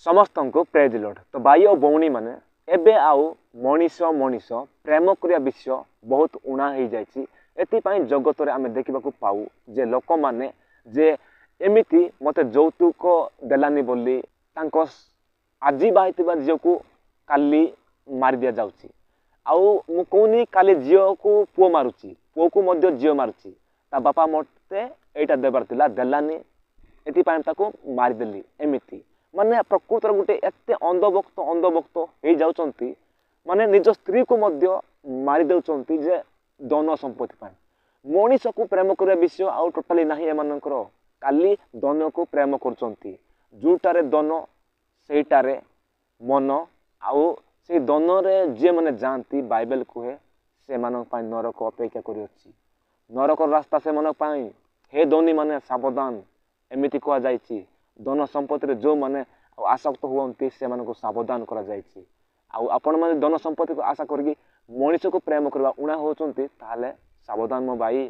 समस्त को praise Lord. तो भाई और भौणी माने एबे आउ मनीष मनीष प्रेम करिया विषय बहुत उणा हो जाइए। एथिपाई जगत रे आमे देखा पाऊ जे लोक माने जे एमिति मते यौतुक देलानी बोली तांको आजी बाहिथिबा झील को काली मारी दिया जाउची। आउ मु कहूनी काली झील को पुओ मारुची, पुओ को मध्य झील मारुची। ता बापा मते एटा देबार थिला देलानी, एथिपाई ताको मारिदेली। एमिति माने प्रकृतर गोटे एते अंधभक्त हो जाउचंती, माने निज स्त्री को मध्य मारी देउचंती जे धन संपत्ति पाए। मनीष को प्रेम करिया विषय आउ टोटाली नाही एमानकर, काली धन को प्रेम करचंती। जोटारे धन सेटारे मन, आउ से धन रे जे माने जानती बाइबल कहे से मानक पाई नरक अपेक्षा करि अछि। नरक रास्ता से मानक पाई हे धनी माने सावधान एमिति कहा जाइछि। धन संपत्ति रे जो माने आसक्त हुअंती से मानको सावधान करा जाइछि। आउ आपण माने धन संपत्ति को आशा करके मनीष को प्रेम करवा उणा होचंती ताहाले सावधान मो भाई।